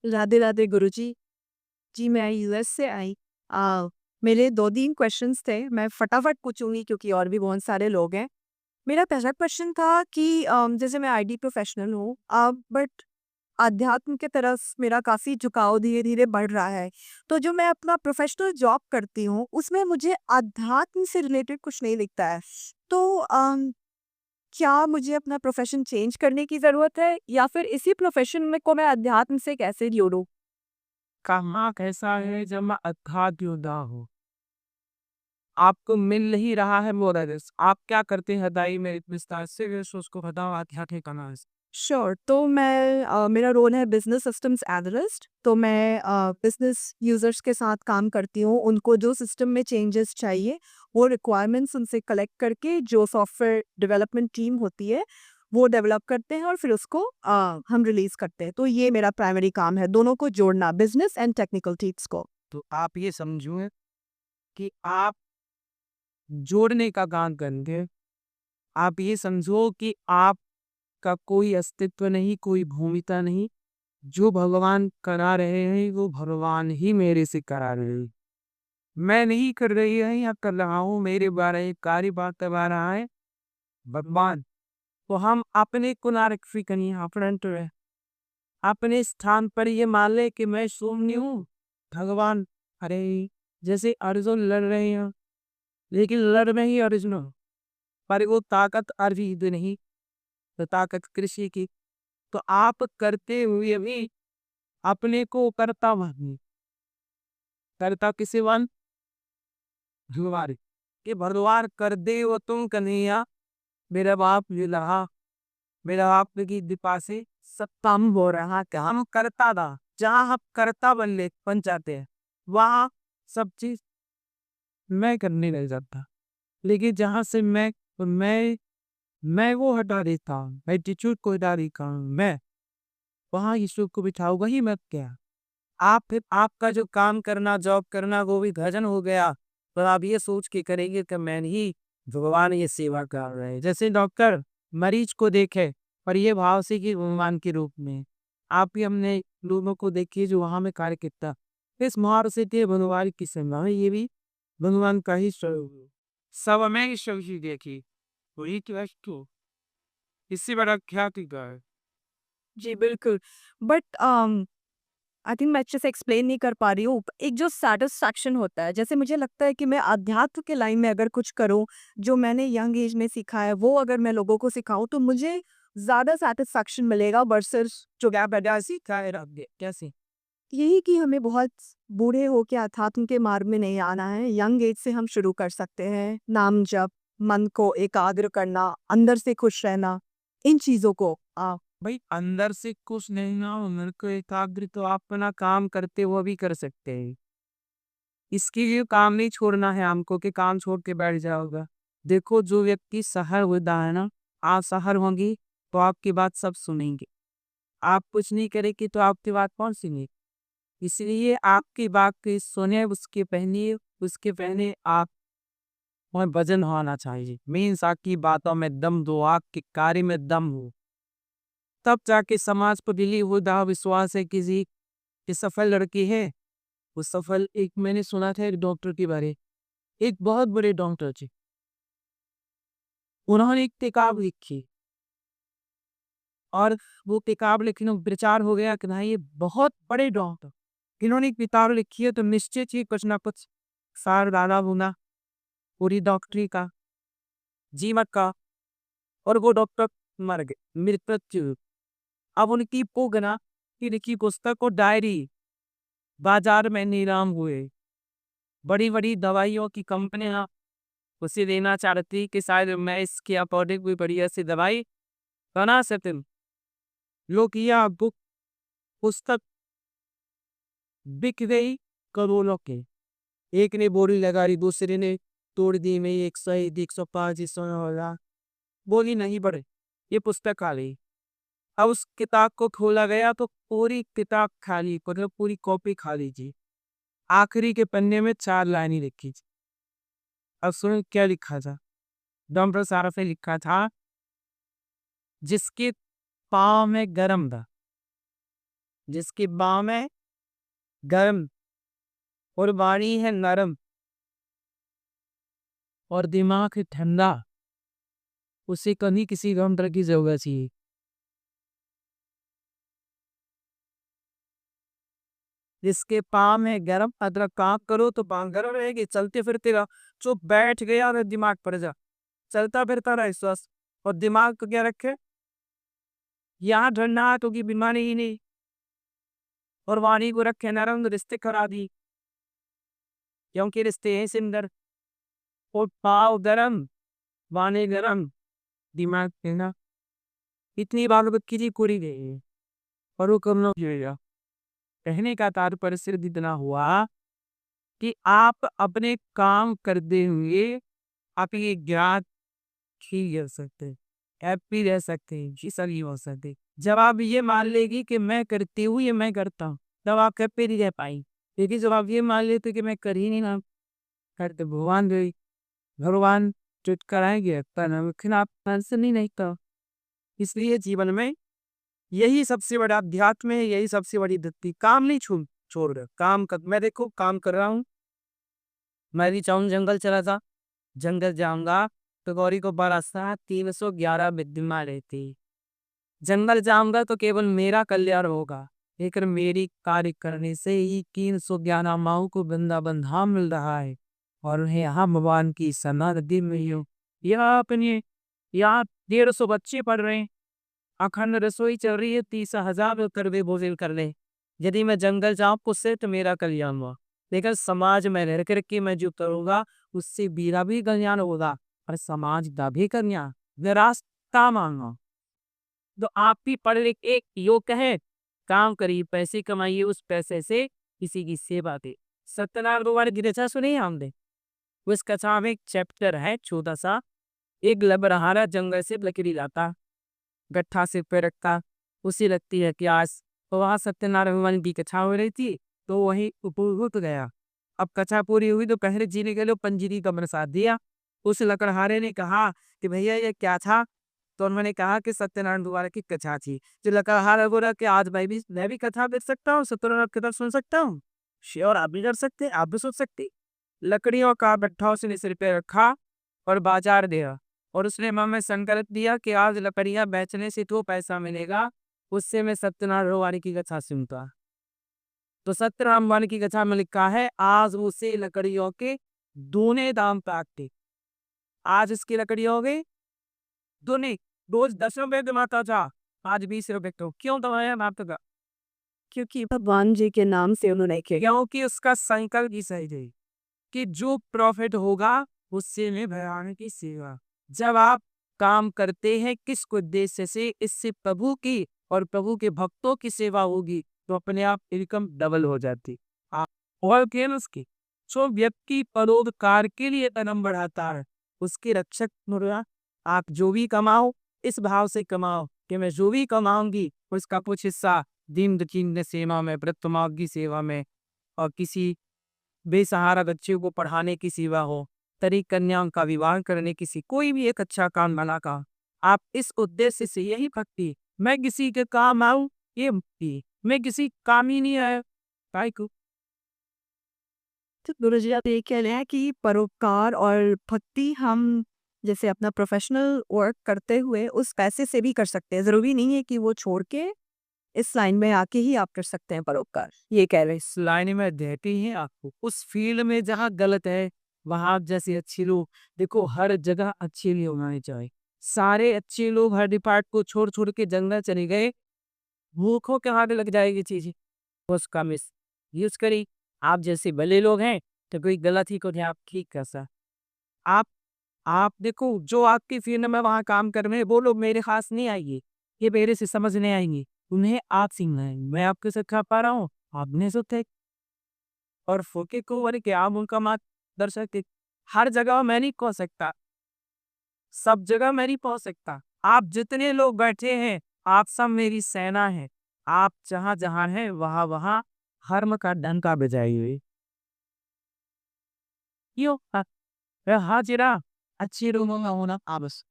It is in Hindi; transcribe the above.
राधे राधे गुरुजी। जी, मैं यूएस से आई। मेरे 2-3 क्वेश्चन्स थे, मैं फटाफट पूछूँगी क्योंकि और भी बहुत सारे लोग हैं। मेरा पहला क्वेश्चन था कि जैसे मैं आईटी प्रोफ़ेशनल हूँ, बट अध्यात्म की तरफ मेरा काफ़ी झुकाव धीरे-धीरे बढ़ रहा है। तो जो मैं अपना प्रोफ़ेशनल जॉब करती हूँ, उसमें मुझे अध्यात्म से रिलेटेड कुछ नहीं दिखता है। तो क्या मुझे अपना प्रोफ़ेशन चेंज करने की ज़रूरत है या फिर इसी प्रोफ़ेशन में को मैं अध्यात्म से कैसे जोड़ूँ? कहाँ कैसा है जब मैं अथाह हूँ। आपको मिल नहीं रहा है मोरल्स। आप क्या करते हैं बताइए मेरे विस्तार से उसको बताओ आध्यात्मिक अनाज। श्योर, तो मेरा रोल है बिज़नेस सिस्टम्स एनालिस्ट। तो मैं बिज़नेस यूज़र्स के साथ काम करती हूँ, उनको जो सिस्टम में चेंजेस चाहिए, वो रिक्वायरमेंट्स उनसे कलेक्ट करके जो सॉफ्टवेयर डेवलपमेंट टीम होती है, वो डेवलप करते हैं और फिर उसको हम रिलीज़ करते हैं। तो ये मेरा प्राइमरी काम है, दोनों को जोड़ना, बिज़नेस एंड टेक्निकल टीम्स को। तो आप ये समझो कि आप जोड़ने का काम करते हैं। आप ये समझो कि आपका कोई अस्तित्व नहीं, कोई भूमिका नहीं। जो भगवान करा रहे हैं, वो भगवान ही मेरे से करा रहे हैं। मैं नहीं कर रही है या कर रहा हूँ, मेरे बारे एक कार्य बात करवा रहा है भगवान। तो हम अपने को ना रखी कहीं अपने है। अपने स्थान पर ये मान ले कि मैं शून्य हूँ। भगवान अरे जैसे अर्जुन लड़ रहे हैं, लेकिन लड़ में ही अर्जुन हो, पर वो ताकत अर्जित नहीं, तो ताकत कृषि की। तो आप करते हुए भी अपने को करता मानिए। करता किसे वन भगवान ये भगवान कर दे वो तुम कन्हैया। मेरा बाप ये रहा, मेरा बाप की कृपा से सब काम हो रहा क्या हम करता था। जहाँ हम करता बन जाते हैं, वहाँ सब चीज मैं करने लग जाता। लेकिन जहाँ से मैं वो हटा देता हूँ, एटीट्यूड को हटा देता हूँ मैं, वहाँ ईश्वर को बिठाओ, वही मत क्या। आप फिर आपका जो काम करना, जॉब करना वो भी भजन हो गया। पर आप ये सोच के करेंगे कि मैं नहीं, भगवान ये सेवा कर रहे हैं। जैसे डॉक्टर मरीज को देखे पर ये भाव से कि भगवान के रूप में। आप भी हमने लोगों को देखिए जो वहाँ में कार्य करता। इस मुहार से थे भगवान की सेवा में ये भी भगवान का ही स्वरूप। सब में ही सब्जी देखी वही क्यों इससे बड़ा क्या है। जी, बिल्कुल। बट आई थिंक मैं अच्छे से एक्सप्लेन नहीं कर पा रही हूँ। एक जो सैटिस्फैक्शन होता है, जैसे मुझे लगता है कि मैं अध्यात्म के लाइन में अगर कुछ करूँ, जो मैंने यंग एज में सीखा है, वो अगर मैं लोगों को सिखाऊँ, तो मुझे ज़्यादा सैटिस्फैक्शन मिलेगा वर्सेस जो क्या बड़ा सीखा है रख दे कैसे। यही कि हमें बहुत बूढ़े होके अध्यात्म के मार्ग में नहीं आना है। यंग एज से हम शुरू कर सकते हैं। नाम जप, मन को एकाग्र करना, अंदर से खुश रहना, इन चीज़ों को भाई अंदर से कुछ नहीं ना अंदर को एकाग्र तो आप अपना काम करते हुए भी कर सकते हैं। इसके लिए काम नहीं छोड़ना है हमको कि काम छोड़ के बैठ जाओगा। देखो जो व्यक्ति सहर होता है ना, आप सहर होंगी तो आपकी बात सब सुनेंगे। आप कुछ नहीं करेंगे तो आपकी बात कौन सुनेगी। इसलिए आपकी बात की सुने उसके पहले आप में वजन होना चाहिए। मीन्स आपकी बातों में दम दो, आपके कार्य में दम हो, तब जाके समाज पर दिली वो दावा विश्वास है किसी की सफल लड़की है। वो सफल एक मैंने सुना था एक डॉक्टर के बारे, एक बहुत बड़े डॉक्टर थे। उन्होंने एक किताब लिखी और वो किताब लिखने में प्रचार हो गया कि नहीं ये बहुत बड़े डॉक्टर इन्होंने एक किताब लिखी है तो निश्चित ही कुछ ना कुछ सार डाला होना पूरी डॉक्टरी का जीवन का। और वो डॉक्टर मर गए, मृत्यु। अब उनकी पुगना की लिखी पुस्तक और डायरी बाजार में नीलाम हुए। बड़ी बड़ी दवाइयों की कंपनियां उसे देना चाहती कि शायद मैं इसके अकॉर्डिंग कोई बढ़िया सी दवाई बना सकूं। लोग यह बुक पुस्तक बिक गई करोड़ों के। एक ने बोली लगा दी, दूसरे ने तोड़ दी, में 101 105 100 बोली नहीं बढ़े, ये पुस्तक खाली। अब उस किताब को खोला गया तो पूरी किताब खाली, मतलब पूरी कॉपी खाली जी। आखिरी के पन्ने में 4 लाइनें लिखी थी। अब सुन क्या लिखा था। डॉक्टर सारफ ने लिखा था जिसके पाँव में गरम था जिसकी बाम है गर्म और वाणी है नरम और दिमाग है ठंडा, उसे कभी किसी गम की जरूरत चाहिए। जिसके पाम है गरम, अदरक काम करो तो पाम गरम रहेगी, चलते फिरते रहो। चुप बैठ गया और दिमाग पर जा, चलता फिरता रहे स्वस्थ। और दिमाग को क्या रखे, यहाँ ठंडा तो की बीमारी ही नहीं। और वाणी को रखे नरम, तो रिश्ते करा दी, क्योंकि रिश्ते हैं सुंदर। और पाव गरम, वाणी गरम, दिमाग ठंडा। इतनी बात की पूरी गई और वो करना पड़ेगा। कहने का तात्पर्य सिर्फ इतना हुआ कि आप अपने काम करते हुए आप ये ज्ञात ही रह सकते हैं, हैप्पी रह सकते हैं, ऐसा नहीं हो सकते। जब आप ये मान लेगी कि मैं करती हूँ, ये मैं करता हूँ, तब आप हैप्पी नहीं रह पाई। लेकिन जब आप ये मान लेते कि मैं कर ही नहीं ना करते, भगवान गई, भगवान जो कराएंगे पर लेकिन आप आंसर नहीं तो। इसलिए जीवन में यही सबसे बड़ा अध्यात्म है, यही सबसे बड़ी धरती। काम नहीं छोड़ रहे, काम कर, मैं देखो काम कर रहा हूँ। मैं भी चाहूँ जंगल चला था, जंगल जाऊंगा तो गौरी को बरसा 311 विद्यमा रहती। जंगल जाऊंगा तो केवल मेरा कल्याण होगा, लेकिन मेरी कार्य करने से ही 311 माओ को वृंदावन धाम मिल रहा है और उन्हें यहाँ भगवान की समाधि मिली हो। यह अपने यहाँ 150 बच्चे पढ़ रहे हैं, अखंड रसोई चल रही है, 30,000 करवे भोजन कर ले। यदि मैं जंगल जाऊँ उससे तो मेरा कल्याण हुआ, लेकिन समाज में रह करके मैं जो करूँगा उससे मेरा भी कल्याण होगा और समाज का भी कल्याण। रास्ता मांगा तो आप भी पढ़ लिख एक योग है, काम करिए, पैसे कमाइए, उस पैसे से किसी की सेवा दे। सत्यनारायण भगवान की रचा सुनी हमने, उस कथा में एक चैप्टर है छोटा सा। एक लबरहारा जंगल से लकड़ी लाता, गट्ठा सिर पे रखता, उसी लगती है प्यास। तो वहाँ सत्यनारायण भगवान की कथा हो रही थी, तो वही उपभुक्त गया। अब कथा पूरी हुई तो पहले जीने के लिए पंजीरी का प्रसाद दिया। उस लकड़हारे ने कहा कि भैया ये क्या था, तो उन्होंने कहा कि सत्यनारायण भगवान की कथा थी। जो लकड़हारा बोला कि आज मैं भी कथा देख सकता हूँ, सत्यनारायण की कथा सुन सकता हूँ। श्योर, आप भी कर सकते हैं, आप भी सुन सकते। लकड़ियों का गट्ठा उसने सिर पे रखा और बाजार गया और उसने मन में संकल्प दिया कि आज लकड़ियां बेचने से तो पैसा मिलेगा, उससे मैं सत्यनारायण भगवान की कथा सुनता। तो सत्यनारायण भगवान की कथा में लिखा है आज उसे लकड़ियों के दूने दाम प्राप्त थे। आज इसकी लकड़ियों के दूने, रोज 10 रुपए कमाता था, आज 20 रुपए। तो क्यों दबाया बाप का, क्योंकि भगवान जी के नाम से उन्होंने किया। क्योंकि उसका संकल्प ही सही है कि जो प्रॉफिट होगा उससे में भगवान की सेवा। जब आप काम करते हैं किस उद्देश्य से, इससे प्रभु की और प्रभु के भक्तों की सेवा होगी, तो अपने आप इनकम डबल हो जाती। आप और क्या न उसकी, जो व्यक्ति परोपकार के लिए कदम बढ़ाता है उसके रक्षक मुर्गा। आप जो भी कमाओ इस भाव से कमाओ कि मैं जो भी कमाऊंगी उसका कुछ हिस्सा दीन दकीन सेवा में, व्रतमार्ग की सेवा में, और किसी बेसहारा बच्चे को पढ़ाने की सेवा हो, तरी कन्याओं का विवाह करने की कोई भी एक अच्छा काम बना का आप इस उद्देश्य से, यही भक्ति। मैं किसी के काम आऊं, ये भक्ति। मैं किसी काम ही नहीं आया, काय को। तो गुरुजी आप ये कह रहे हैं कि परोपकार और भक्ति हम जैसे अपना प्रोफेशनल वर्क करते हुए उस पैसे से भी कर सकते हैं, ज़रूरी नहीं है कि वो छोड़ के इस लाइन में आके ही आप कर सकते हैं परोपकार, ये कह रहे हैं। इस लाइन में देते ही आपको उस फील्ड में जहाँ गलत है वहां आप जैसे अच्छे लोग, देखो हर जगह अच्छे लोग होने चाहिए। सारे अच्छे लोग हर डिपार्ट को छोड़ छोड़ के जंगल चले गए, भूखों के हाथ लग जाएगी चीजें, उसका मिस यूज करी। आप जैसे भले लोग हैं तो कोई गलत ही को नहीं आप ठीक कर सा। आप देखो जो आपकी फील्ड में वहां काम कर रहे हैं वो लोग मेरे खास नहीं आएंगे, ये मेरे से समझ नहीं आएंगे, उन्हें आप सीखना है। मैं आपके साथ खा पा रहा हूँ, आपने सो थे और फोके को अरे क्या आप उनका मार्ग दर्शक थे। हर जगह मैं नहीं पहुंच सकता, सब जगह मैं नहीं पहुंच सकता। आप जितने लोग बैठे हैं आप सब मेरी सेना है। आप जहां जहां हैं वहां वहां हर्म का डंका बजाइए। क्यों हाजिरा अच्छी रूमों में होना आवश्यक।